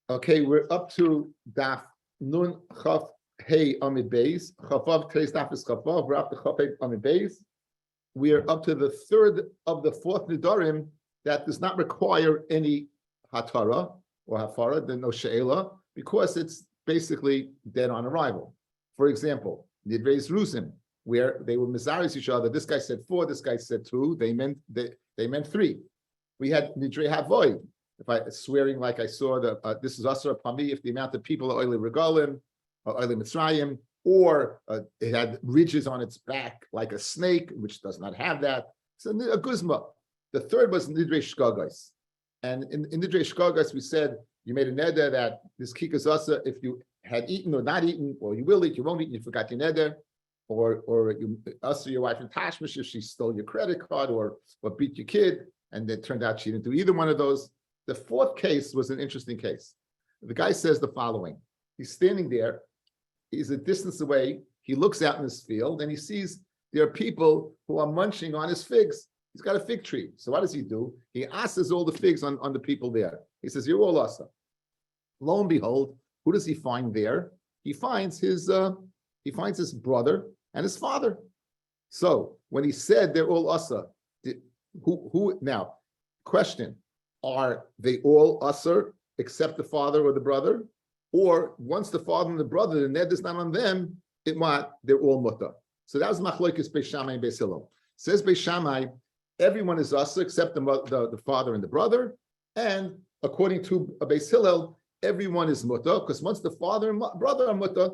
Okay, we're up to Daf Nun Chaf Hey Amid Beis. Chavav, today's Daf is Chavav. We're up to Chaf Hey Amid Beis. We are up to the third of the fourth Nedarim that does not require any Hatara or Hafara, then no She'ela, because it's basically dead on arrival. For example, Nidreis Rusim, where they were Mizaris each other. This guy said 4, this guy said 2. They meant 3. We had Nidrei Havoy. If I swearing like I saw this is Asar Pami, if the amount of people are Oile Regalim, or Oile Mitzrayim, or it had ridges on its back like a snake, which does not have that. So a Guzma. The third was Nidrei Shkagos. And in Nidrei Shkagos, we said you made a neder that this Kikas Asa, if you had eaten or not eaten, or you will eat, you won't eat, you forgot your neder, or you Asa your wife in Tashmish if she stole your credit card or beat your kid, and it turned out she didn't do either one of those. The fourth case was an interesting case. The guy says the following. He's standing there. He's a distance away. He looks out in his field and he sees there are people who are munching on his figs. He's got a fig tree. So what does he do? He asks all the figs on the people there. He says, you're all asa. Lo and behold, who does he find there? He finds his brother and his father. So when he said they're all asa, who now, question, are they all usher except the father or the brother? Or once the father and the brother, the ned is not on them, they're all muta. So that was machlokes Beis Shammai and Beis Hillel. Says Beis Shammai, everyone is usher except the father and the brother. And according to Beis Hillel, everyone is muta, because once the father and brother are muta,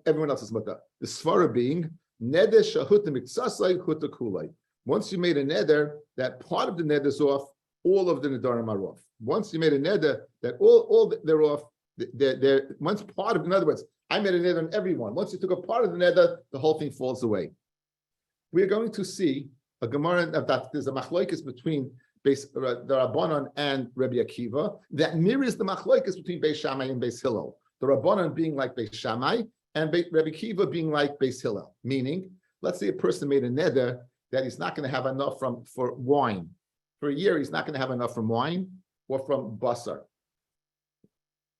everyone else is muta. The svara being, neder shahut mitzasai huta kulai. Once you made a neder, that part of the neder is off, all of the Nedarim are off. Once you made a neder that they're off, they're once part of, in other words, I made a neder on everyone. Once you took a part of the neder, the whole thing falls away. We are going to see a Gemara that there's a machlokes between the Rabbanon and Rabbi Akiva that mirrors the machlokes between Beis Shammai and Beis Hillel. The Rabbanon being like Beis Shammai and Rabbi Akiva being like Beis Hillel. Meaning, let's say a person made a neder that he's not going to have enough for wine. For a year, he's not going to have enough from wine or from basar.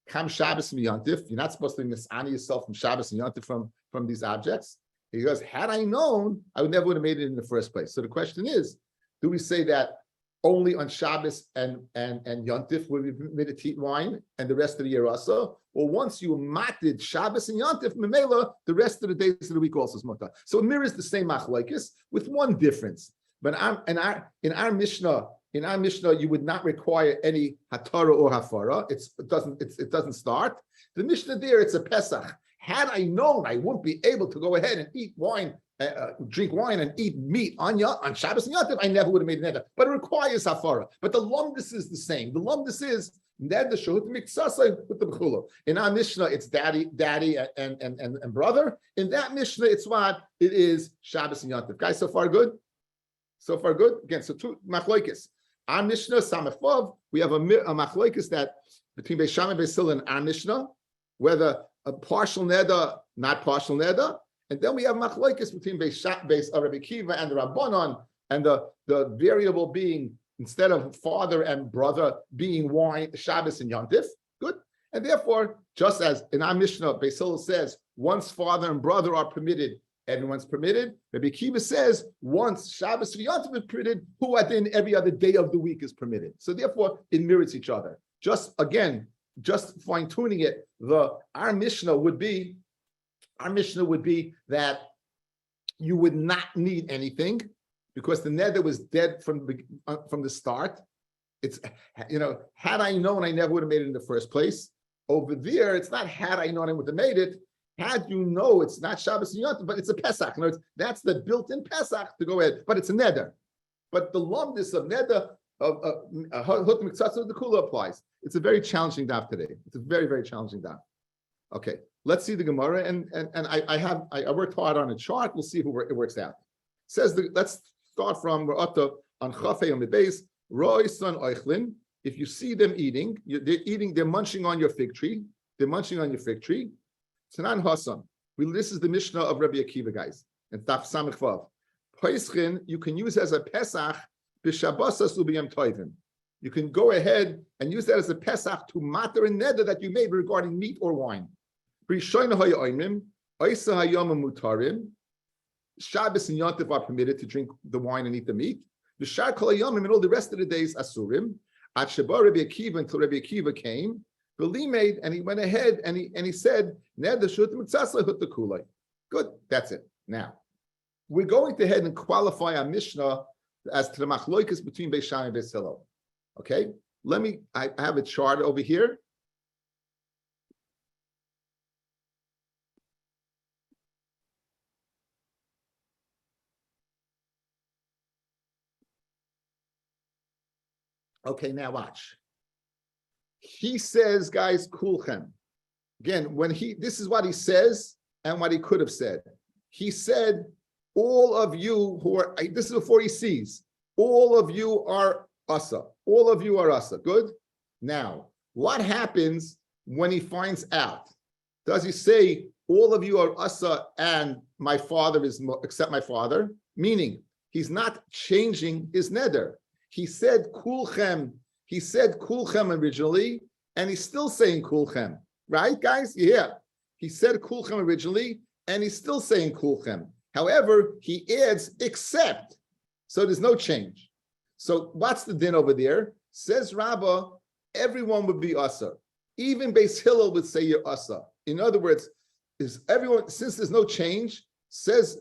Kam Shabbos and Yontif, you're not supposed to misani yourself from Shabbos and Yontif from these objects. He goes, had I known, I would never have made it in the first place. So the question is, do we say that only on Shabbos and Yontif would we be permitted to eat wine and the rest of the year also? Or once you matted Shabbos and Yontif, Memela, the rest of the days of the week also is mutar. So it mirrors the same machlokes with one difference. But in our Mishnah, you would not require any hatara or hafara. It doesn't start. The Mishnah there, it's a Pesach. Had I known, I wouldn't be able to go ahead and eat wine, drink wine and eat meat on Shabbos and Yontif. I never would have made neder. But it requires hafara. But the lumdus is the same. The lumdus is neder shehut mitzasai with the bechula. In our Mishnah, it's daddy, and brother. In that Mishnah, it's what it is Shabbos and Yontif. Guys, so far good. So far, good. Again, so two machlokes. Our Mishnah, Samefov, we have a machlokes that between Beis Shammai and Beis Hillel and our Mishnah, whether a partial neder, not partial neder, and then we have machlokes between Rabbi Akiva and the Rabbanon, and the variable being instead of father and brother being wine, Shabbos and Yontif. Good. And therefore, just as in our Mishnah, Beis Hillel says, once father and brother are permitted, everyone's permitted. Rabbi Akiva says once Shabbos and Yontif is permitted, then every other day of the week is permitted. So therefore, it mirrors each other. Just fine tuning it. Our Mishnah would be that you would not need anything because the neder was dead from the start. It's had I known, I never would have made it in the first place. Over there, it's not had I known I would have made it. Had you know it's not Shabbos and Yontif, but it's a Pesach. In other words, that's the built-in Pesach to go ahead. But it's a neder. But the lumdus of neder of hut mitzvah the kula applies. It's a very challenging daf today. It's a very, very challenging daf. Okay, let's see the Gemara, and I worked hard on a chart. We'll see if it works out. Says let's start from we're up to on chafei on the base. Roisan oichlin. If you see them eating, they're munching on your fig tree. They're munching on your fig tree. Tanan Hasan. This is the Mishnah of Rabbi Akiva, guys. And Daf Samech Vav. Peischin, you can use as a Pesach b'Shabbos ubiyam toivim. you can go ahead and use that as a Pesach to matter and neder that you made regarding meat or wine. Shabbos and Yontif are permitted to drink the wine and eat the meat. The Shar Kol Hayomim and all the rest of the days Asurim. At Sheba Rabbi Akiva until Rabbi Akiva came. Beli made and he went ahead and he said Neder Shut Mitzasla Hut the Kulay. Good, that's it. Now we're going to head and qualify our Mishnah as to the machloikas between Beis Shammai and Beis Hillel. Okay, I have a chart over here. Okay, now watch. He says, guys, kulchem. Again, this is what he says and what he could have said. He said, all of you who are, this is before he sees, all of you are asa. All of you are asa. Good? Now, what happens when he finds out? Does he say, all of you are asa and my father is, except my father? Meaning, he's not changing his neder. He said kulchem. He said kulchem originally, and he's still saying kulchem. Right, guys? Yeah. He said kulchem originally, and he's still saying kulchem. However, he adds except. So there's no change. So what's the din over there? Says Rabbi, everyone would be asa. Even Beis Hillel would say you're asa. In other words, is everyone, since there's no change, says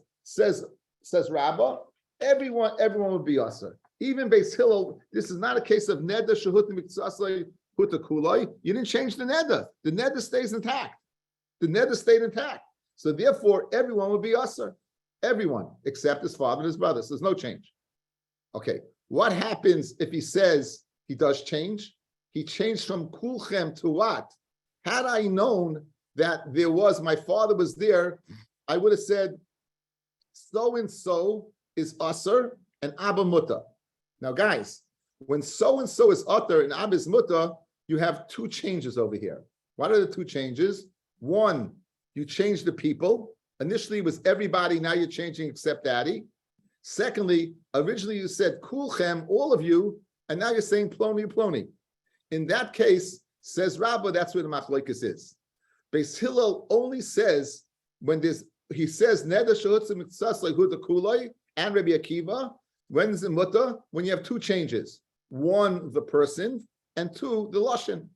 Rabbi, everyone would be asa. Even Beis Hillel, this is not a case of neder shehut mitzasei huta kuloi. You didn't change the neder. The neder stays intact. The neder stayed intact. So therefore, everyone would be asa. Everyone, except his father and his brothers. So there's no change. Okay, what happens if he says he does change? He changed from kulchem to what? Had I known that my father was there, I would have said, so-and-so is usher and Abba Mutta. Now, guys, when so-and-so is utter and Abba is Mutta, you have two changes over here. What are the two changes? One, you change the people. Initially, it was everybody. Now you're changing except daddy. Secondly, originally you said kulchem, all of you, and now you're saying ploni, ploni. In that case, says Rabbi, that's where the machlokes is. Beis Hillel only says he says neder shehutzim mitzas lehuda kuloi and Rabbi Akiva. When's the mutter? When you have two changes. One, the person, and two, the lashon.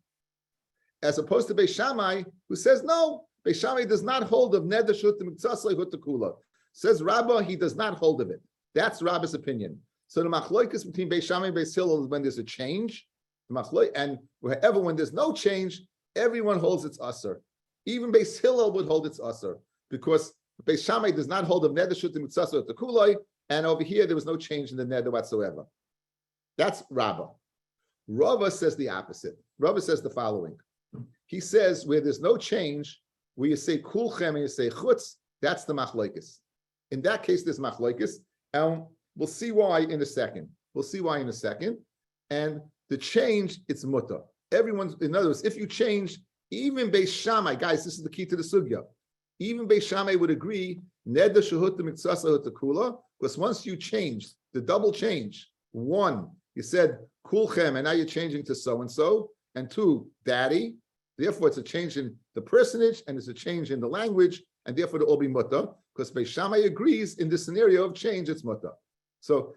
As opposed to Beis Shammai, who says no, Beis Shammai does not hold of neder shehutzim mitzas lehuda kula. Says Rabbi, he does not hold of it. That's Rabbi's opinion. So the machlokes between Beis Shammai and Beis Hillel is when there's a change. And wherever when there's no change, everyone holds its usher. Even Beis Hillel would hold its usher because Beis Shammai does not hold of neder shutim mitzasor at the kuloi, and over here there was no change in the neder whatsoever. That's Rabba. Rava says the opposite. Rava says the following. He says where there's no change, where you say kulchem and you say chutz, that's the machlokes. In that case, there's machlokes, and we'll see why in a second. And the change, it's mutter. In other words, if you change, even Beis Shammai, guys, this is the key to the sugya. Even Beis Shammai would agree, neder shehut mitzasa hut kula, because once you change, the double change, one, you said kulchem, and now you're changing to so-and-so, and two, daddy, therefore it's a change in the personage, and it's a change in the language, and therefore it'll all be mutter, because Beis Shammai agrees in this scenario of change, it's mutter. So,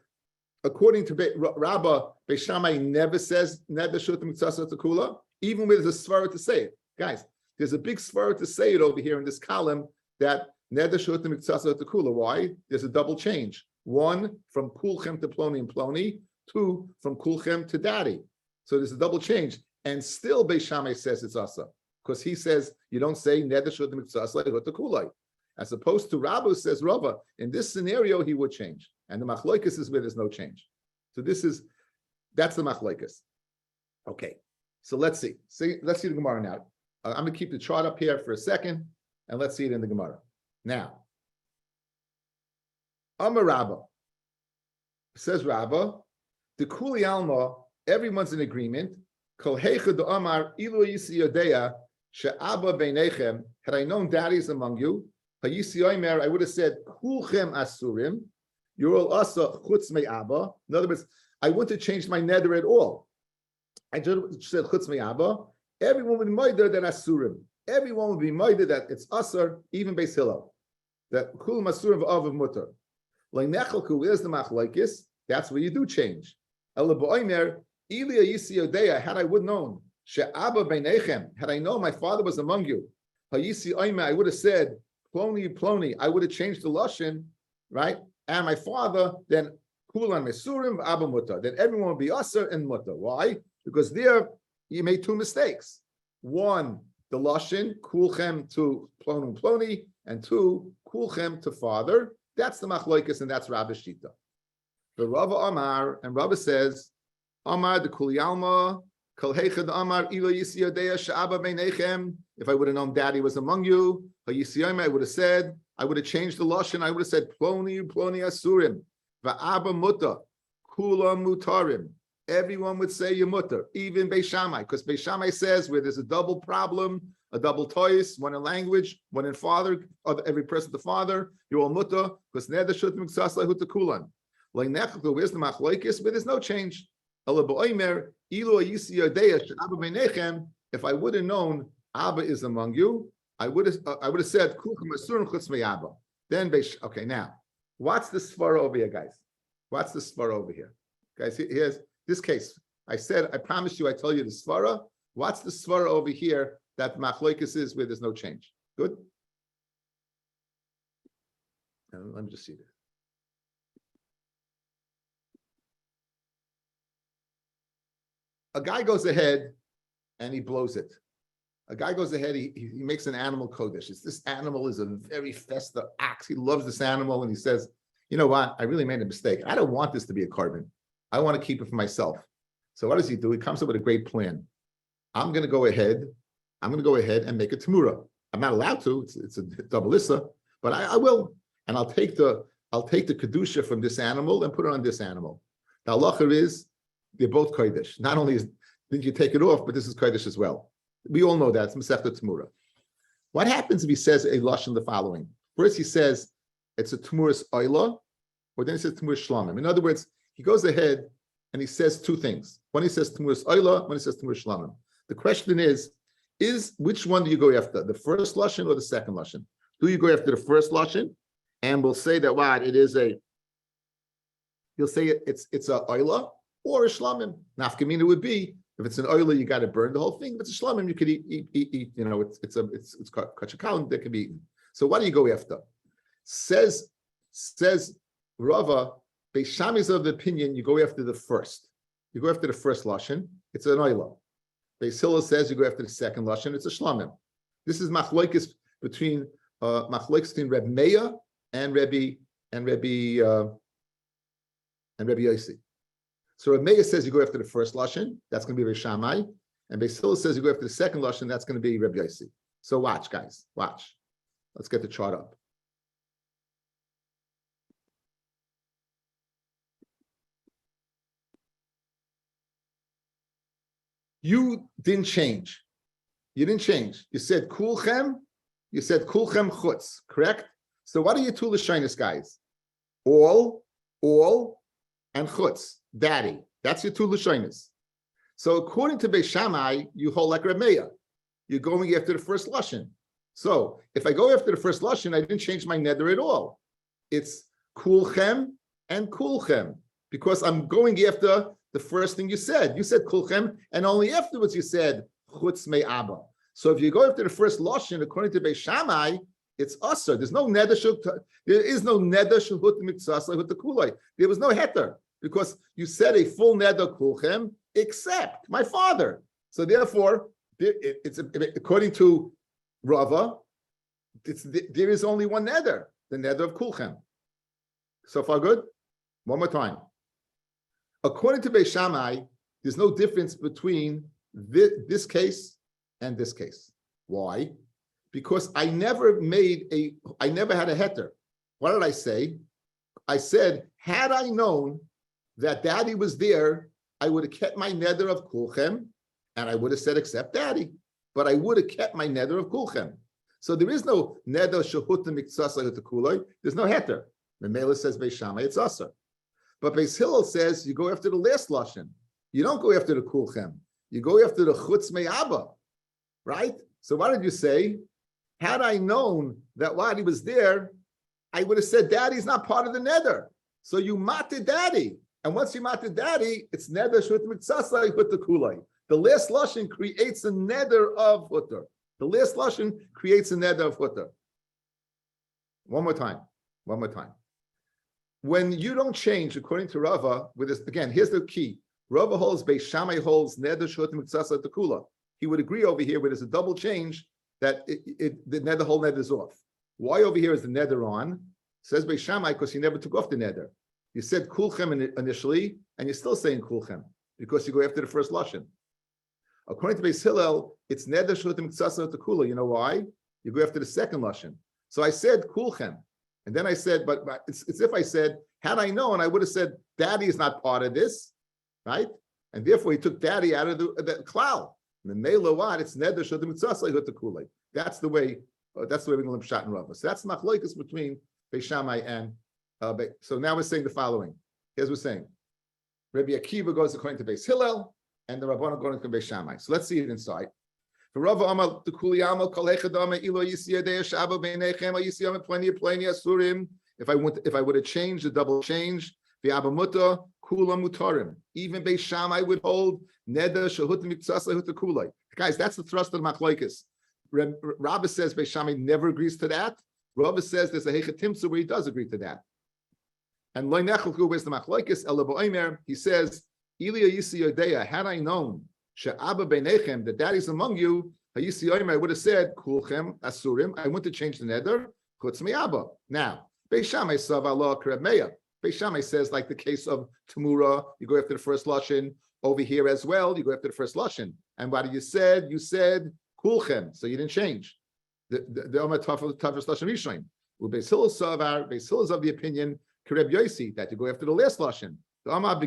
according to Rabbi, Beis Shammai never says neder shehut mitzasa hut kula, even with the svara to say it. Guys, there's a big svara to say it over here in this column that neder shehut mitzasa hut kula. Why? There's a double change. One, from kulchem to ploni and ploni. Two, from kulchem to daddy. So there's a double change. And still Beis Shammai says it's asa. Because he says, you don't say neder shehut mitzasa hut kula. As opposed to Rabbi says, Rava, in this scenario, he would change. And the machlokes is where there's no change. So that's the machlokes. Okay, so let's see. Let's see the Gemara now. I'm going to keep the chart up here for a second, and let's see it in the Gemara. Now, Amar Rabba, says Rabba, the Kuli Alma, everyone's in agreement. Kol heicha de Amar ilu yisi yodeya she'aba beinechem. Had I known daddies among you, I would have said kulchem asurim. You're all asa chutz me abba. In other words, I wouldn't have changed my neder at all. I just said chutz me'aba. Everyone would be moider that asurim. Everyone would be moider that it's asur, even Beis Hillel. That kul masurim of mutter. Like nechalku, where's the machlokes? That's where you do change. Ela ba'omer ilia yisi yodeya. Had I would known she'aba beinechem. Had I known my father was among you, hayisi oimer. I would have said ploni ploni. I would have changed the lashon, right? And my father then kulan mesurim abba mutter. Then everyone would be asur and mutter. Why? Because there you made two mistakes. One, the lashon kulchem to plonum ploni, and two, kulchem to father. That's the machlokes, and that's Rabbi Shita. The Rava Amar, and Rava says, Amar the Kuliyalma, Kol Heichad Amar Ilo Yisiyodea Sha'aba Beinechem. If I would have known Daddy was among you, I would have said, I would have changed the lashon. I would have said Ploni Ploni Asurim, Va'aba Mutta, Kula Mutarim. Everyone would say Yemutter, even Beis Shammai, because Beis Shammai says where there's a double problem, a double tois, one in language, one in father, every person the father, you're all mutter, because neder shut miksas lehuta kulan. Like nechel, where's the machlokes? Where there's no change. If I would have known Abba is among you, I would have said then okay, now what's the svara over here, guys? What's the svara over here? Guys, here's this case. I said, I promise you, I tell you the svara. What's the svara over here that machlokes is where there's no change? Good. And let me just see this. A guy goes ahead and he blows it. A guy goes ahead, he makes an animal kodesh. This animal is a very festive axe. He loves this animal, and he says, you know what? I really made a mistake. I don't want this to be a carbon. I want to keep it for myself. So what does he do? He comes up with a great plan. I'm going to go ahead and make a tamura. I'm not allowed to. It's a double issa, but I will. And I'll take the kedusha from this animal and put it on this animal. The halacha is they're both kodesh. Not only did you take it off, but this is kodesh as well. We all know that. It's Masechta Tamura. What happens if he says a lashon the following? First, he says it's a Tumuras Oila, or then he says Tumuras Shlamim. In other words, he goes ahead and he says two things. One, he says Tumuras Oila, one, he says Tumuras Shlamim. The question is which one do you go after? The first lashon or the second lashon? Do you go after the first lashon? And we'll say that what it is you'll say it's a Oila or a Shlamim. Nafkamina would be, if it's an oila, you got to burn the whole thing. If it's a shlamim, you could eat. You know, it's kachakalim that can be eaten. So what do you go after? Says Rava, Beis Shammai is of the opinion you go after the first. You go after the first lashon. It's an oila. Beis Hillel says you go after the second lashon. It's a shlamim. This is machlokes between Reb Meir and Rabbi Yossi. So Rabbi Meir says you go after the first lashon, that's going to be Beis Shammai, and Beis Hillel says you go after the second lashon, that's going to be Rabbi Yossi. So watch, guys, watch. Let's get the chart up. You didn't change. You didn't change. You said kulchem. You said kulchem chutz. Correct. So what are your two lashonos, guys? All, and chutz. Daddy. That's your two lashonos. So according to Beis Shammai, you hold like Rabbi Meir. You're going after the first lashon. So if I go after the first lashon, I didn't change my neder at all. It's kulchem and kulchem because I'm going after the first thing you said. You said kulchem, and only afterwards you said chutz me'aba. So if you go after the first lashon, according to Beis Shammai, it's usher. There's no neder. There is no neder shehut mitzvah hut kulay. There was no heter because you said a full neder kulchem except my father. So therefore, it's according to Rava, there is only one neder, the neder of kulchem. So far, good. One more time. According to Beis Shammai, there's no difference between this case and this case. Why? Because I never had a heter. What did I say? I said, had I known that Daddy was there, I would have kept my neder of kulchem, and I would have said, except Daddy. But I would have kept my neder of kulchem. So there is no neder shehuta miktsasa kulay. There's no heter. Memela says Beis Shammai, it's asa. But Beis Hillel says you go after the last lashon. You don't go after the kulchem. You go after the chutz me'aba, right? So what did you say? Had I known that while he was there, I would have said, Daddy's not part of the neder. So you mated Daddy. And once you mated Daddy, it's neder shut mitzasai with the kulay. The last lashon creates a neder of hutter. The last lashon creates a neder of hutter. One more time. When you don't change, according to Rava, with this, again, here's the key. Rava holds, Beis Shammai holds, neder shut mitzasai the kula. He would agree over here where there's a double change that the whole neder is off. Why over here is the neder on? Says Beis Shammai because he never took off the neder. You said kulchem initially, and you're still saying kulchem because you go after the first lashon. According to Beis Hillel, it's neder shlutim tzasa tekula. You know why? You go after the second lashon. So I said kulchem, and then I said, but it's if I said, had I known, I would have said, Daddy is not part of this, right? And therefore, he took Daddy out of the klal. And the mela what? It's neder shlutim tzasa tekula. That's the way we're going to learn pshat and Rava. So that's machlokes between Beis Shammai and. So now we're saying the following. Here's what we're saying. Rabbi Akiva goes according to Beis Hillel, and the Rabbanan going to Beis Shammai. So let's see it inside. For Rava Amal the Kuli Amal Kol Echadama Ilo Yisiyadei Shaba Beinechem Yisiyam Pleni Asurim. If I would have changed the double change, the Abamuta Kula Mutarim. Even Beis Shammai would hold Neda Shahut Mitzasa Hut Kulai. Guys, that's the thrust of the machlokes. Rabbi says Beis Shammai never agrees to that. Rabbi says there's a Hechatimsa where he does agree to that. And loy nechelku is the machlokes elabo omer. He says, Ilya yisi yodeya. Had I known she'aba beinechem, the daddies among you, yisi omer, I would have said kulchem asurim. I want to change the neder chutz me'aba. Now, Beis Shammai sav Allah kreb meya. Beis Shammai says like the case of Tamura, you go after the first lashon. Over here as well, you go after the first lashon. And what you said kulchem, so you didn't change. The Omer Tafel Lashon Rishon. Well, Beis Hillel savar. Beis Hillel is of the opinion. That you go after the last lashon. That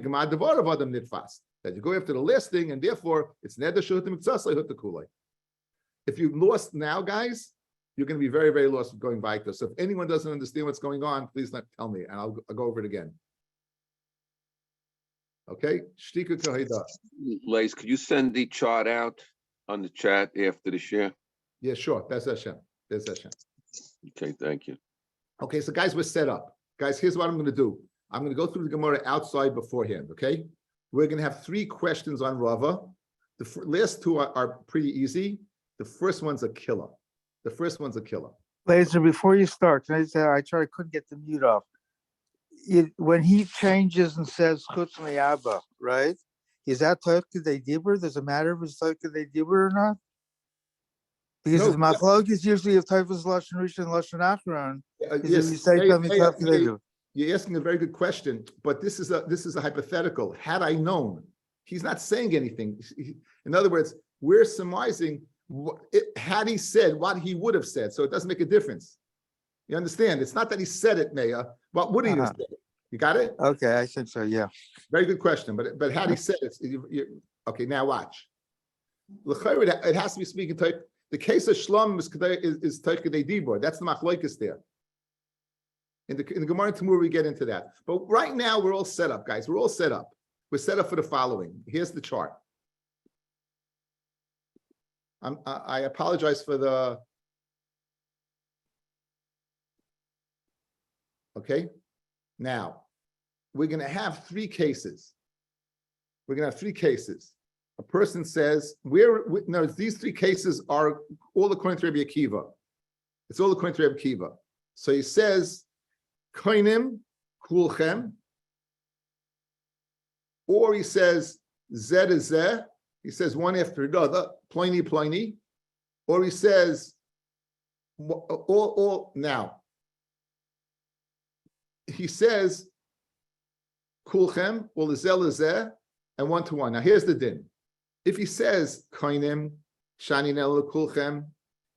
you go after the last thing, and therefore it's neder shutim mitzasai hut kulay. If you lost now, guys, you're going to be very, very lost going back there. So if anyone doesn't understand what's going on, please tell me, and I'll go over it again. Okay, Shtika Kahida. Lace, could you send the chart out on the chat after the share? Yeah, sure. That's Hashem. Okay, thank you. Okay, so guys, we're set up. Guys, here's what I'm going to do. I'm going to go through the Gemara outside beforehand, okay? We're going to have 3 questions on Rava. The last 2 are pretty easy. The first one's a killer. Laser, before you start, can I say I couldn't get the mute off. When he changes and says chutz me'aba, right? Is that Toyot Kedei Dibur? Does it matter if it's Toyot Kedei Dibur or not? Because the machlok is usually if Toyot Lashon Rishon and Lashon Achron. Yes, you say you're asking a very good question, but this is a hypothetical. Had I known, he's not saying anything. In other words, we're surmising had he said what he would have said, so it doesn't make a difference. You understand? It's not that he said it, Meya. What would he have said? You got it? Okay, I think so. Yeah. Very good question, but had he said it, okay. Now watch. It has to be speaking to the case of Shlom is Toich Kedei Dibur. That's the machlokes there. In the Gemara and Tamur, we get into that. But right now, we're all set up, guys. We're all set up. We're set up for the following. Here's the chart. I apologize for the... Okay? Now, we're going to have 3 cases. A person says, these 3 cases are all according to Rabbi Akiva. It's all according to Rabbi Akiva. So he says, Koinim, Kulchem, or he says, Zeh to Zeh, he says one after another, Pliny, or he says, all now. He says, Kulchem, or Zeh Zeh, and 1-to-1. Now here's the din. If he says, Koinim, Shani Nel Kulchem,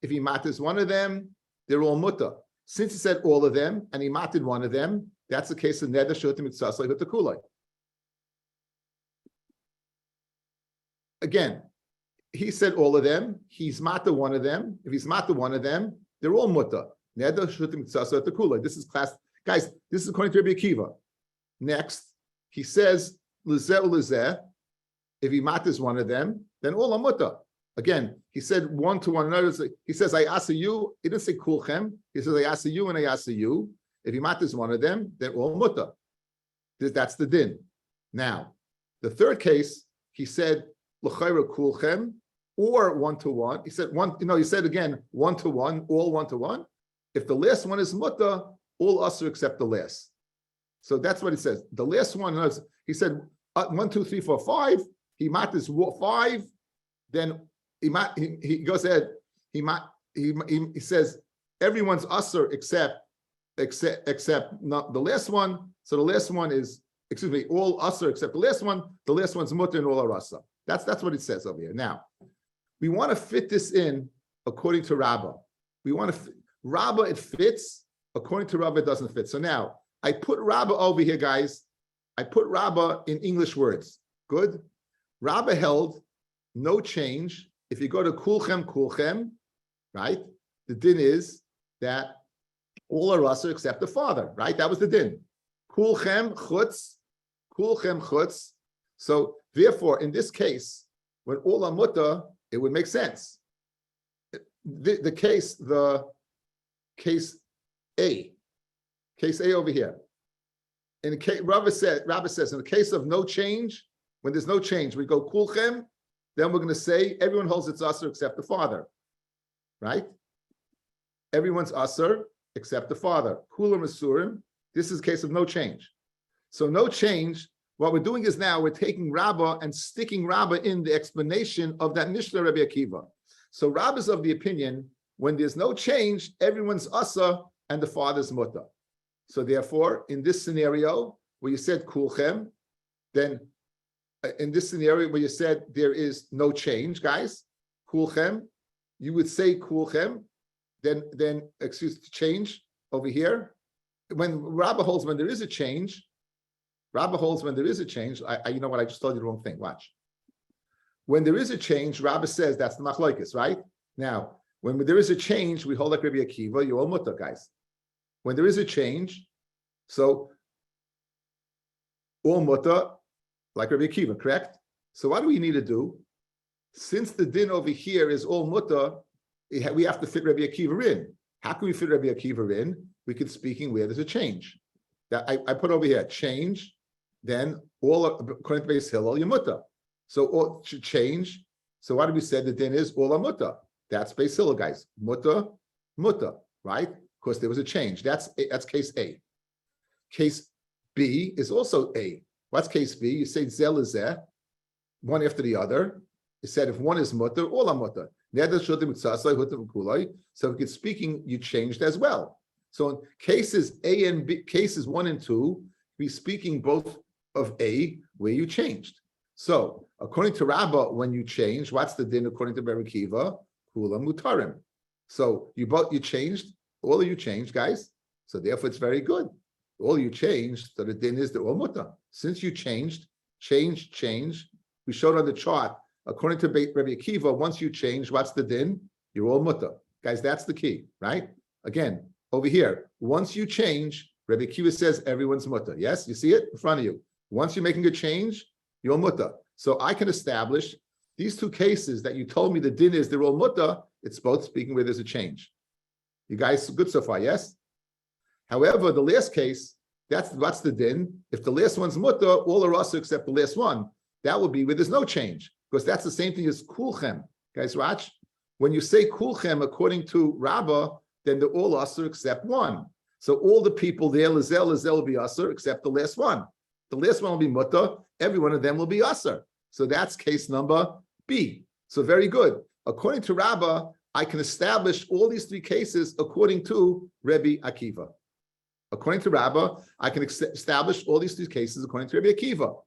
if he matters one of them, they're all mutter. Since he said all of them, and he matted one of them, that's the case of Neder Shotim Mitzasai Hutakulai. Again, he said all of them, he's matter one of them. If he's matter one of them, they're all mutter. Neder Shotim Mitzasai Hutakulai. This is class, guys, this is according to Rabbi Akiva. Next, he says, Lezeh Lezeh. If he matters one of them, then all are mutter. Again, he said one to one another. He says, I ask you. He didn't say kulchem. He says, I ask you and I ask you. If he matters one of them, then all mutter. That's the din. Now, the third case, he said, l'chayra kulchem, or one to one. He said one, he said again, one to one, all one to one. If the last one is mutter, all usher except the last. So that's what he says. The last one, he said, 1, 2, 3, 4, 5. He matters 5. Then he goes ahead. He says everyone's usher except not the last one. So the last one is, all usher except the last one. The last one's mutter and all are usher. That's what it says over here. Now, we want to fit this in according to Rabbi. We want to Rabbi, it fits. According to Rabbi, it doesn't fit. So now I put Rabbi over here, guys. I put Rabbi in English words. Good. Rabbi held no change. If you go to kulchem, right? The din is that all are usher except the father, right? That was the din. Kulchem chutz. So therefore, in this case, when all are mutter, it would make sense. The case A over here. In the case, Rabbi says, in the case of no change, when there's no change, we go kulchem, then we're going to say everyone holds its usher except the father, right? Everyone's usher except the father. Kulam asurim. This is a case of no change. So no change. What we're doing is now we're taking Rabbah and sticking Rabbah in the explanation of that Mishnah Rabbi Akiva. So Rabbah is of the opinion when there's no change, everyone's usher and the father's mutter. So therefore, in this scenario where you said kulchem, then in this scenario where you said there is no change, guys, kulchem, you would say kulchem, then change over here. When Rabbah holds when there is a change, you know what, I just told you the wrong thing. Watch. When there is a change, Rabbah says that's the machlokes, right? Now, when there is a change, we hold like Rabbi Akiva, you all mutter, guys. When there is a change, so all mutter, like Rabbi Akiva, correct? So what do we need to do? Since the din over here is all mutter, we have to fit Rabbi Akiva in. How can we fit Rabbi Akiva in? We could speaking where there's a change. That I put over here, change, then all, according to Beis Hillel, you mutter. So all change. So what did we say? The din is all a mutter. That's Beis Hillel, guys. Mutter, right? Because there was a change. That's case A. Case B is also A. What's case B? You say zel is zeh, one after the other. You said if one is mutter, all are mutter. So if it's speaking, you changed as well. So in cases A and B, cases 1 and 2, we speaking both of A where you changed. So according to Rabbah, when you change, what's the din according to Rabbi Akiva? Kula mutarim. So you changed, all of you changed, guys. So therefore it's very good. All you changed, so the din is the all mutar. Since you changed, change. We showed on the chart, according to Rabbi Akiva, once you change, what's the din? You're all mutar. Guys, that's the key, right? Again, over here, once you change, Rabbi Akiva says everyone's mutar. Yes, you see it in front of you. Once you're making a change, you're mutar. So I can establish these two cases that you told me the din is they're all mutar. It's both speaking where there's a change. You guys good so far, yes? However, the last case, what's the din? If the last one's mutter, all are also except the last one. That would be where there's no change, because that's the same thing as kulchem. Guys, watch. When you say kulchem, according to Rabbah, then they're all usher except one. So all the people there, Lazel will be usher except the last one. The last one will be mutter. Every one of them will be usher. So that's case number B. So very good. According to Rabbah, I can establish all these three cases according to Rabbi Akiva. According to Rabbah, I can establish all these three cases according to Rabbi Akiva.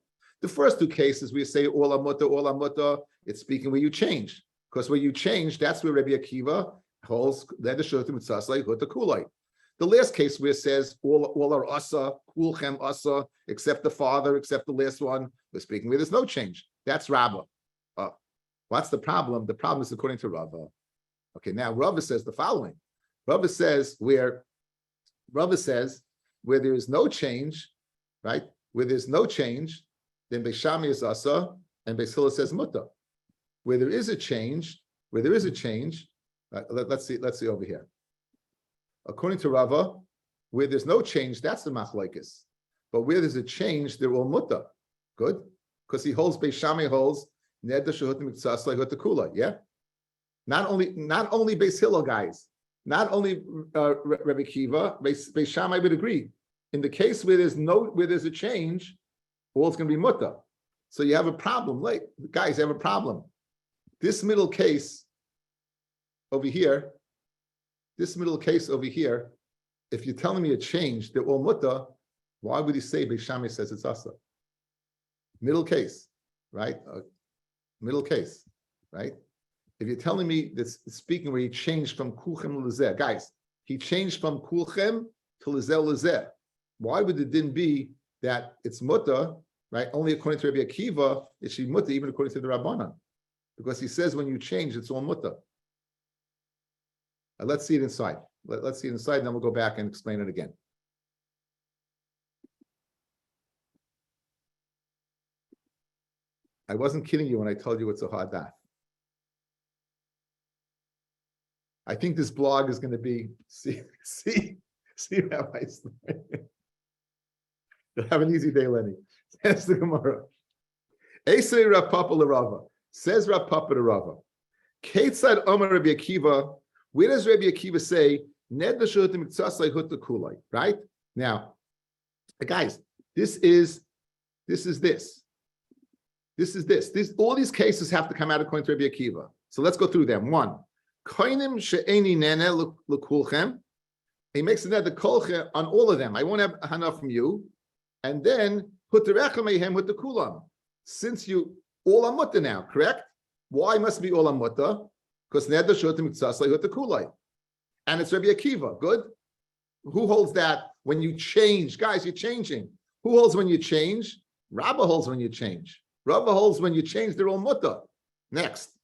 The first two cases, we say all amutta, it's speaking where you change. Because where you change, that's where Rabbi Akiva holds the last case where it says all are asa, kulchem asa, except the father, except the last one, we're speaking where there's no change. That's Rabbah. What's the problem? The problem is according to Rabbah. Okay, now Rabbah says the following. Rabbah says where there is no change, right? Where there's no change, then Beishami is asa and Beis Hillel says mutter. Where there is a change, let's see over here. According to Rava, where there's no change, that's the machlokes. But where there's a change, they're all mutter. Good, because he holds Beis Shammai holds neder shehut miktsas lehut kula. Yeah, not only Beis Hillel guys, not only Rabbi Kiva, Beis Shammai would agree. In the case where there's a change, all it's going to be mutter. So you have a problem, guys. You have a problem. This middle case over here, if you're telling me a change, they're all mutter. Why would he say Beis Shammai says it's asa? Middle case, right? Middle case, right? If you're telling me this speaking where he changed from kulchem to lezeh, guys, he changed from kulchem to lezeh. Why would it then be that it's mutter, right? Only according to Rabbi Akiva, it should be mutter, even according to the Rabbanan, because he says when you change, it's all mutter. Let's see it inside. Let's see it inside, and then we'll go back and explain it again. I wasn't kidding you when I told you it's a hard daf. I think this blog is going to be see rabbis. You'll have an easy day, Lenny. That's the Gemara. Esei Rav Papa l'Rava. Says Rav Papa to Rava. Ketzad Omer Rabbi Akiva. Where does Rabbi Akiva say Ned l'shehut miktsas lehut kulai? Right now, guys, this is this. All these cases have to come out according to Rabbi Akiva. So let's go through them. One, koinim she'eni nene l'kulchem. He makes a net the kolche on all of them. I won't have hana from you. And then put the rechamehem with the kulam. Since you all are mutta now, correct? Why must it be all are mutta? Because neder shotim mitzasai with the kulai. And it's Rabbi Akiva. Good. Who holds that when you change? Guys, you're changing. Who holds when you change? Rabbi holds when you change. Rabbi holds when you change, they're all mutta. Next.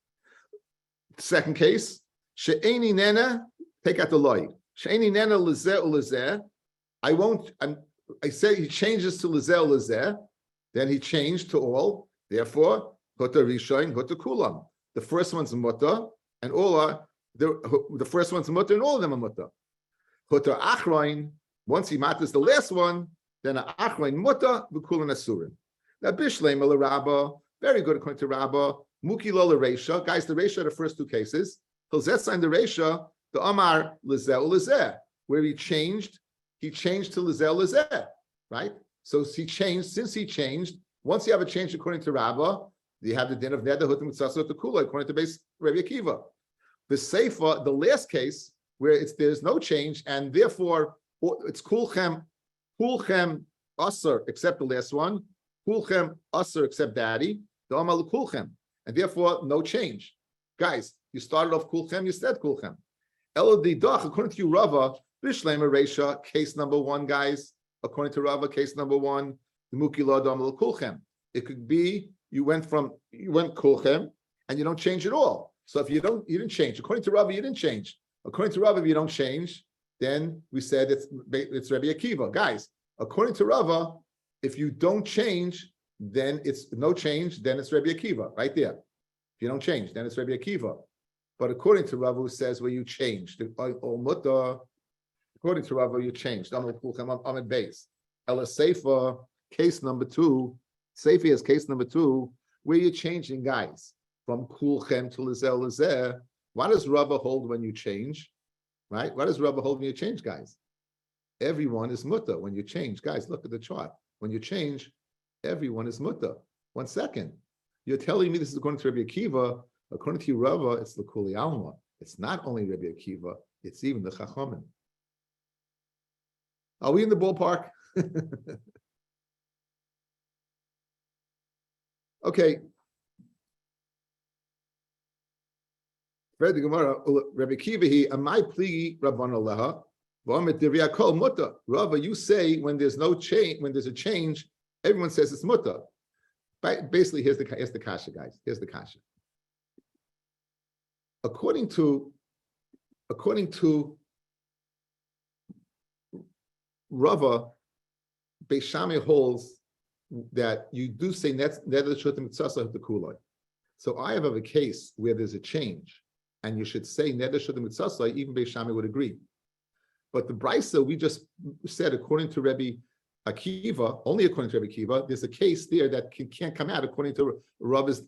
Second case. She'eni nena, take out the loy. She'eni nena lezeh ulezeh. I say he changes to lezeh ulezeh. Then he changed to all. Therefore, hota rishoin, hota kulam. The first one's mutta, and all are the first one's mutta, and all of them are mutta. Hota achroin. Once he matters the last one, then achroin mutta v'kulan asurin. Now bishleim el Rabba, very good according to Rabba. Muki lo l'reisha, guys. The reisha are the first two cases. Hilzet sign the reisha. The amar lezeh ulezeh, where he changed to lezeh ulezeh, right? So he changed. Since he changed, once you have a change according to Rabba, you have the din of neder hutim mitzasot the kula according to base Rabbi Akiva. The seifa, the last case where there's no change, and therefore it's kulchem aser except the last one, kulchem aser except daddy, the amal kulchem, and therefore no change. Guys, you started off kulchem, you said kulchem. Eladi dach according to you Rava, bishleima reisha, case number one, guys. According to Rava, case number one, the mukila amal kulchem. It could be you went kulchem and you don't change at all. So if you didn't change. According to Rabbi, you didn't change. According to Rabbi, if you don't change, then we said it's Rabbi Akiva. Guys, according to Rava, if you don't change, then it's no change, then it's Rabbi Akiva, right there. If you don't change, then it's Rabbi Akiva. But according to Rava, who says where you changed, according to Rava, you changed. I'm at base. Ela Seifa, case number two. Seifa is case number two, where you're changing, guys, from kulchem to lezeh. What does Rava hold when you change? Right? What does Rava hold when you change, guys? Everyone is mutta when you change. Guys, look at the chart. When you change, everyone is mutta. 1 second. You're telling me this is according to Rabbi Akiva. According to you, Rava, it's the Kuli Alma. It's not only Rabbi Akiva, it's even the Chachamim. Are we in the ballpark? Okay. Read the Gemara. Rabbi Akiva, he amai pligi Rabban Aleha. Rava, you say when there's no change, when there's a change, everyone says it's mutta. Basically, here's the kasha, guys. Here's the kasha. According to Rava, Beis Shammai holds that you do say neder shutim mitzasa the kuloi. So I have a case where there's a change, and you should say neder shutim mitzasa. Even Beis Shammai would agree. But the brisa we just said, according to Rabbi Akiva, only according to Rabbi Akiva, there's a case there that can't come out according to Rabbi's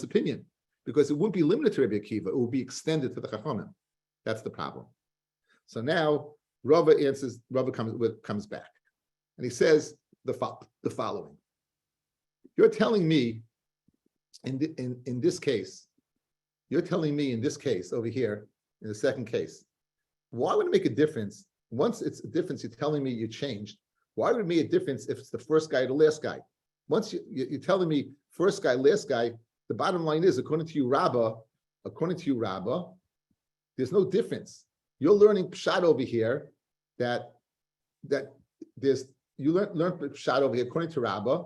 opinion, because it wouldn't be limited to Rabbi Akiva; it would be extended to the Chachamim. That's the problem. So now Rabbi comes back, and he says the following: You're telling me in this case, over here in the second case, why would it make a difference? Once it's a difference, you're telling me you changed. Why would it make a difference if it's the first guy or the last guy? Once you're telling me first guy, last guy, the bottom line is, according to you, Rabbi, there's no difference. You're learning pshat over here that there's you learned pshat over here according to Rabbi.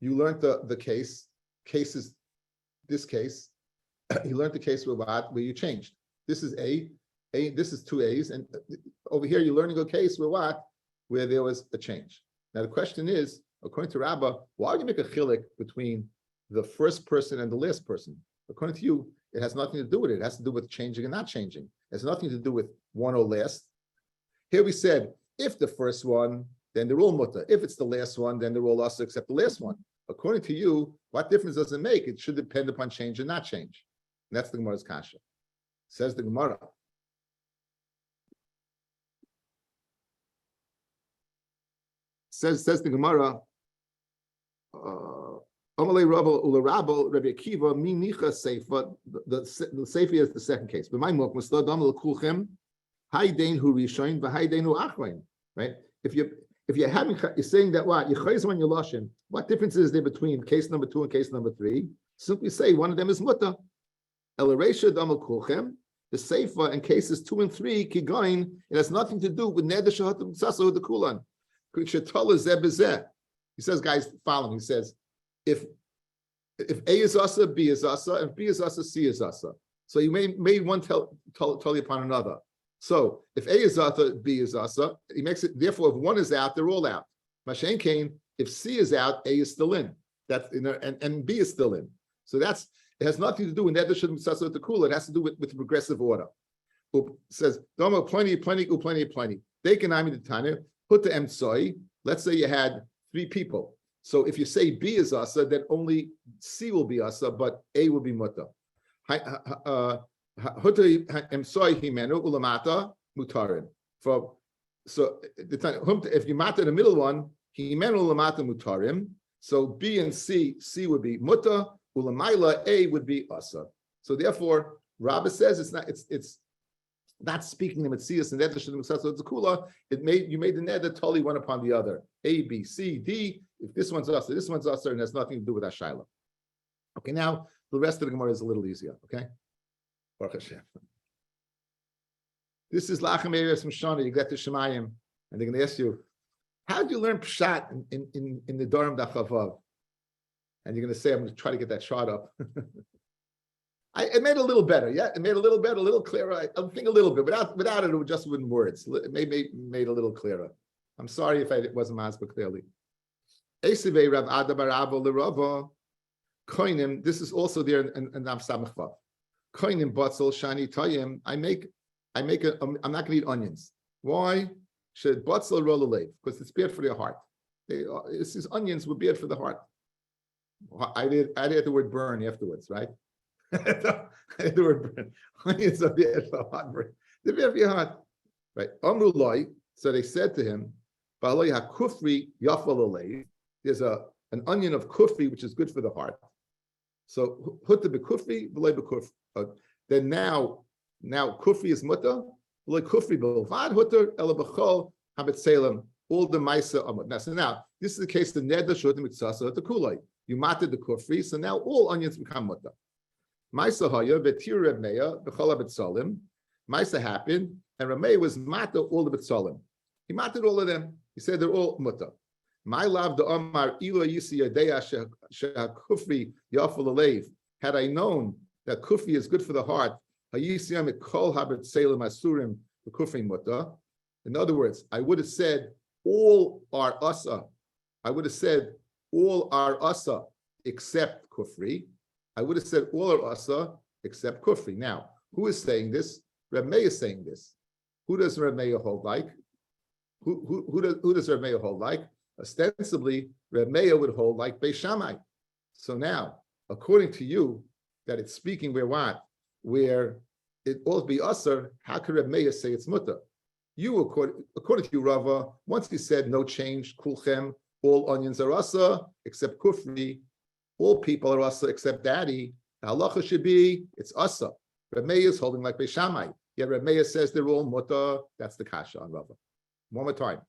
You learned the cases. This case, you learned the case where you changed. This is A. This is two A's, and over here you're learning a case where there was a change. Now the question is, according to Rabbi, why would you make a chilik between the first person and the last person? According to you, it has nothing to do with it. It has to do with changing and not changing. It has nothing to do with one or last. Here we said, if the first one, then they're all mutter. If it's the last one, then they're all us except the last one. According to you, what difference does it make? It should depend upon change and not change. And that's the Gemara's kasha. Says the Gemara. Says the Gemara, Amalei Rabbi Ularabel Rabbi Akiva Minicha Seifa. The Seifa is the second case. But my mok Musla Damal Kulchem Haydain Hu Rishain V'Haydain Hu Achrain. Right? If you're saying that what you chayz when you lashim, what difference is there between case number 2 and case number 3? Simply say one of them is muta. Elaresha Damal Kulchem. The Seifa in cases 2 and 3 Kigain. It has nothing to do with Neder Shahatim Tzasa the Kulan. He says, guys, follow me. He says, if A is asa, B is asa, if B is asa, C is asa. So you made one totally upon another. So if A is asa, B is asa, he makes it, therefore, if one is out, they're all out. Mashen Kane, if C is out, A is still in. That's and B is still in. So it has nothing to do with Neder Shudim Tzasa the Kula. It has to do with the progressive order. Says, Domo plenty. They can the Tanya. Put the emtsoi. Let's say you had 3 people. So if you say B is asa, then only C will be asa, but A will be muta. Emtsoi himenu ulamata mutarin. So if you mata the middle one, himenu ulamata mutarim. So B and C would be muta, ulamaila A would be asa. So therefore, Rabbi says it's not speaking the Metzias and Neder Shudim Mitzasa Kula. You made the Neder totally one upon the other. A, B, C, D. If this one's us, and has nothing to do with Ashayla. Okay, now the rest of the Gemara is a little easier. Okay, Baruch Hashem. This is Lachem Eretz Mishana. You get to Shemayim, and they're going to ask you, how did you learn Pshat in the Nedarim Daf Chavav? And you're going to say, I'm going to try to get that shot up. It made it a little better, yeah. It made it a little better, a little clearer. I think a little bit. Without it, it would just wouldn't words. It made a little clearer. I'm sorry if it wasn't masbeh clearly. Esivei Rav Ada Baravo L'Rava Koinim. This is also there in Nav Samach Vav. Koinim Batzel Shani Tayim. I'm not going to eat onions. Why? Should Batzel roll a leif? Because it's bad for your heart. These onions were bad for the heart. I did the word burn afterwards, right? The word burn. Onions are bad for heart. They're bad for your heart, right? Amrulai. So they said to him, "Ba'aloi hakufri yafal alei." There's an onion of kufri which is good for the heart. So hutta bekufri, v'loi bekufri. Then now kufri is muta. V'loi kufri b'lvad hutter ela b'chol habetzelem. All the ma'isa amud. So now this is the case. The neder shotim mitzasa the kulai. You mated the kufri, so now all onions become muta. Ma'isa haya v'tir Reb Meir b'chol habetzalim. Ma'isa happened, and Reb Meir was mata all the betzalim. He mated all of them. He said they're all muta. My love the Omar ilo yisi yadeya shekufri yafal aleiv. Had I known that kufri is good for the heart, hayisiyam kol habet selim asurim the kufri muta. In other words, I would have said all are asa. I would have said all are asa except kufri, I would have said all are asa except kufri. Now, who is saying this? Rabbi is saying this. Who does Rabbi hold like? Who does Rabbi hold like? Ostensibly, Rabbi would hold like Beis Shammai. So now, according to you, that it's speaking where it all be usher, how could Rabbi say it's mutter? You, according to you, Rava, once he said no change, kulchem, all onions are asa except kufri, all people are asa except daddy. The halacha should be it's asa. Rabbi is holding like Beis Shammai. Yet Rabbi says they're all mutter. That's the kasha on Rava. One more time.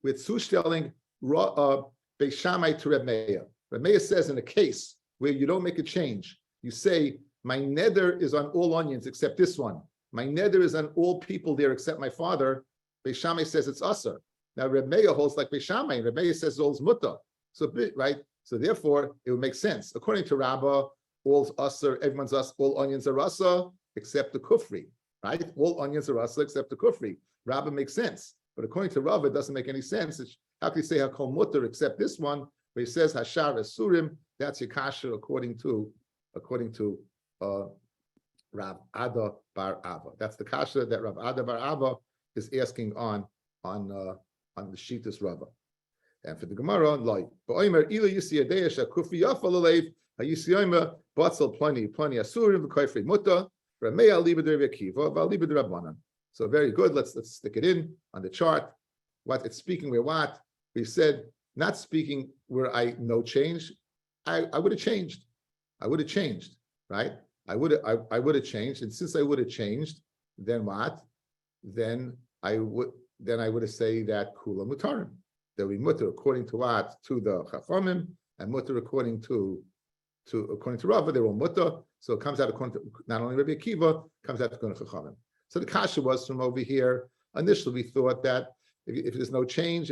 With zustelling Beis Shammai to Rabbi. Rabbi says in a case where you don't make a change, you say, my neder is on all onions except this one. My neder is on all people there except my father. Beis Shammai says it's usher. Now Rabbi holds like Beis Shammai. Rabbi says all's mutter. So right. So therefore, it would make sense. According to Rabbi, all's usher, everyone's usher, all onions are usher except the kufri. Right? All onions are usher except the kufri. Rabbi makes sense. But according to Rabbi, it doesn't make any sense. How can you say hakol mutter except this one, where he says hashar asurim? That's your kasha according to Rav Ada bar Ava. That's the kasha that Rav Ada bar Ava is asking on the Shitas Rava. And for the Gemara, like ba'omer ila yisi yadeya shakufi yafa lalev hayisi yomer batzal plenty asurim v'koifrei mutter Ramei aliba de Rabbi Akiva v'aliba de Rabbanan. So very good. Let's stick it in on the chart. What it's speaking where what we said, not speaking where I no change. I would have changed. I would have changed, right? I would have changed, and since I would have changed, then what? Then I would have say that kula mutarim. That we mutter according to what? To the chachamim, and mutter according to Rava, they're all mutter. So it comes out according to not only Rabbi Akiva, comes out according to chachamim. So the kasha was from over here. Initially, we thought that if there's no change,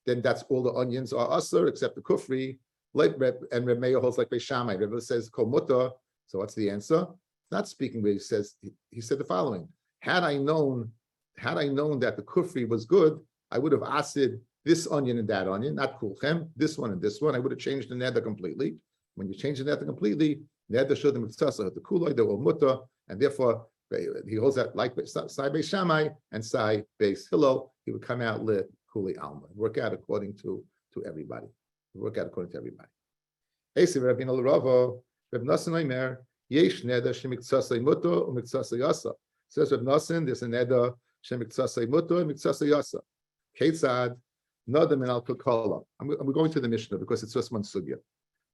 then that's all the onions are usher except the kufri. And Reb Meir holds like Beis Shammai. Reb says kol mutter. So what's the answer? Not speaking where he says he said the following: Had I known that the kufri was good, I would have asked this onion and that onion, not kulchem, this one and this one. I would have changed the neder completely. When you change the neder completely, neder should have mitzvah the kuloi, they were mutter, and therefore he holds that like Sai Beis Shammai and Sai Beis Hillel, he would come out lit kuli alma, work out according to everybody. Work out according to everybody. Esi Rabbeinu l'Rava, Reb Nosson Omer, Yesh neder shemitzasei mutter u'mitzasei yasa. Says Reb Nosson, there's a neder shemitzasei mutter u'mitzasei yasa. Ketzad neder min al kokola. I'm going to the Mishnah because it's just one sugya.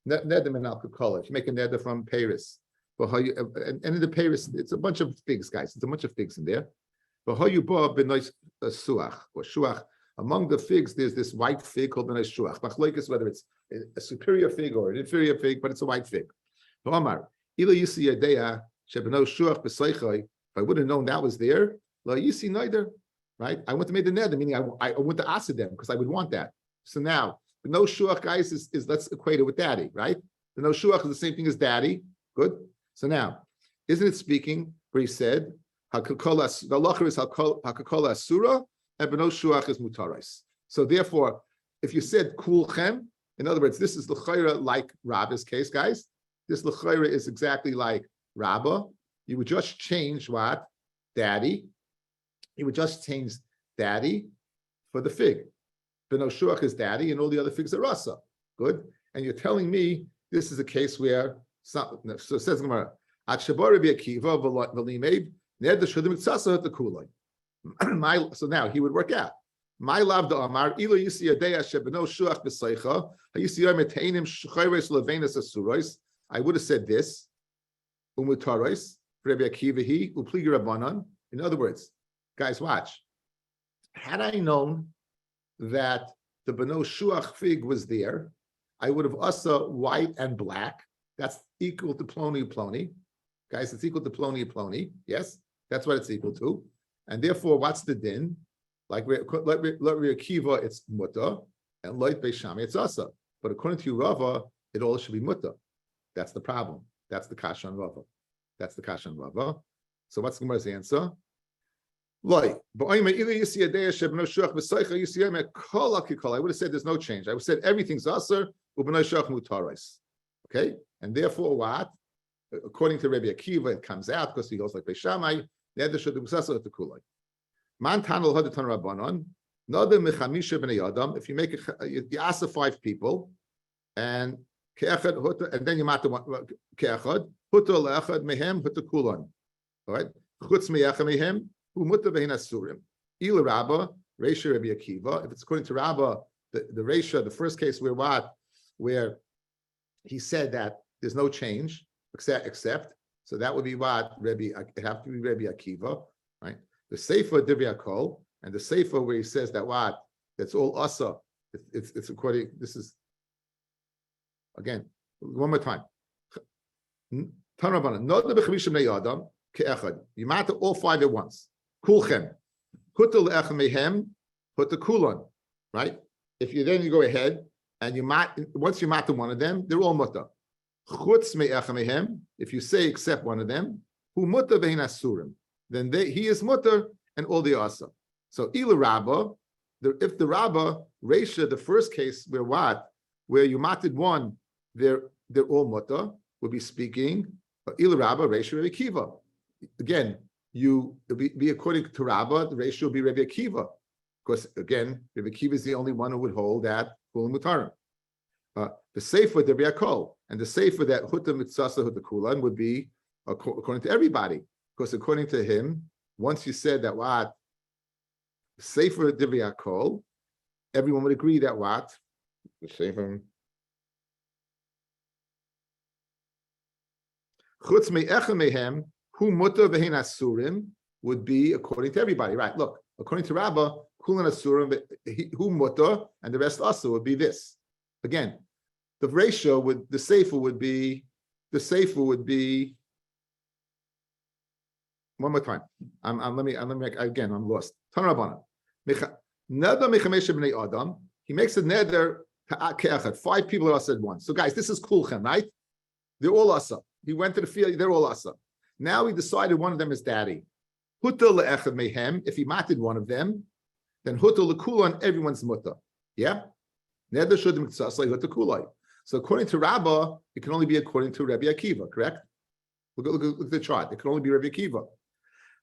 Neder min al kokola. If you make a neder from Paris, and in the Paris, it's a bunch of figs, guys. It's a bunch of figs in there. But how you bought benois suach or shuach. Among the figs, there's this white fig called benois shuach. Machlokes, whether it's a superior fig or an inferior fig, but it's a white fig. Omar, ila yisi yadeya shebeno shuach b'seichai. If I would have known that was there, la yisi neither. Right? I wouldn't have made the neder, meaning I wouldn't have asked them because I would want that. So now, beno shuach, guys, is let's equate it with daddy, right? Beno shuach is the same thing as daddy. Good. So now, isn't it speaking where he said, the halacha is hakakola asura, and beno shuach is mutaris. So therefore, if you said kulchem, in other words, this is l'chayra like Rabba's case, guys. This l'chayra is exactly like Rabba. You would just change what? Daddy. You would just change daddy for the fig. Beno shuach is daddy, and all the other figs are rasa. Good. And you're telling me this is a case where so it says Gemara, so now he would work out. My love the Amar, ilo yisi yadeya shebeno shuach b'seicha, hayisi yom eteinim shchayres levenas asuros. I would have said this, umutaros, Rabbi Akiva he, upligi rabbanon. In other words, guys, watch. Had I known that the beno shuach fig was there, I would have also white and black. That's equal to ploni. Guys, it's equal to ploni. Yes, that's what it's equal to. And therefore, what's the din? Like let Akiva, it's mutter, and like Beis Shammai, it's asa. But according to Rava, it all should be mutter. That's the problem. That's the kasha on Rava. So what's the Gemara's answer? I would have said there's no change. I would have said everything's asa Okay, and therefore what? According to Rabbi Akiva, it comes out because he goes like Beishamai. Man tanul hadatan rabbanon. Another mechamisha b'nei adam. If you make you ask 5 people, and and then you matter one keachad huta leachad mehem huta kulan. All right, chutz meyacha mehem hu muta behin asurim. Il Rabba Reisha Rabbi Akiva. If it's according to Rabba, the Reisha, the first case where he said that there's no change except so that would be what Rabbi. It have to be Rabbi Akiva, right? The Sefer Divrei Hakol, and the Sefer where he says that what that's all asa. It's according. This is again one more time. Tanrabana, not the b'chamishim ne'adam ke'echad. You matter all 5 at once. Kulchem, hutel echamehem, hutel kulon. Right? If you go ahead and once you matter one of them, they're all mutter. Chutz me'echamehem. If you say except one of them, hu mutter behin asurim. Then he is mutter and all the asa. So ila Rabba, if the Rabba Reisha, the first case where you matted one, they're all mutter, would be speaking ila Rabba Reisha Rabbi Akiva. Again, you be according to Rabba, the Reisha will be Rabbi Akiva, because again, Rabbi Akiva is the only one who would hold that kulam mutarim. The sefer the Rabbi Akol, and the sefer that huta mitzasa huta kulan would be according to everybody. Because according to him, once you said that what Sefer Divrei Hakol, everyone would agree that what the Sefer Chutz me'echem mehem hu mutar v'hein asurim would be according to everybody, right? Look, according to Rabbah, kulan asurim hu mutar, and the rest also would be this. Again, the ratio the Sefer would be. One more time. Let me make again. I'm lost. Tanrabana. Neder mechamesh b'nei adam. He makes a neder ke'echad. 5 people are said once. So guys, this is kulchem, right? They're all asa. He went to the field. They're all asa. Now he decided one of them is daddy. Huta le'echad mehem. If he matted one of them, then huta lekulan. Everyone's muta. Yeah. Neder should mitzasay huta kulay. So according to Rabbah, it can only be according to Rabbi Akiva. Correct? Look at the chart. It can only be Rabbi Akiva.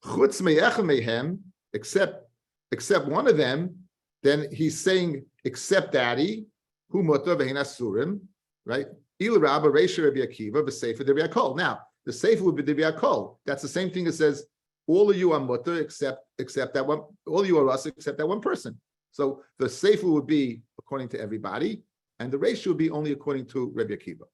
Chutz me'echem mehem, except one of them, then he's saying except daddy, hu mutar v'hein asurim, right? Il Rabba Reisha Rabbi Akiva v'sefer Divrei Hakol. Now the sefer would be Divrei Hakol. That's the same thing that says all of you are mutar except that one. All of you are us except that one person. So the sefer would be according to everybody, and the Reisha would be only according to Rabbi Akiva.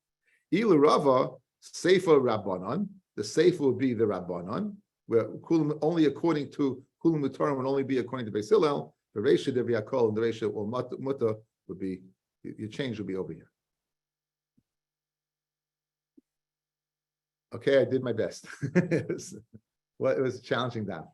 Il Rava Sefer Rabbanon. The sefer would be the Rabbanon, where kulam only according to kulam mutarim would only be according to Beis Hillel. The Reisha Divrei Hakol and the Reisha or mutar would be your change would be over here. Okay, I did my best. It was challenging that.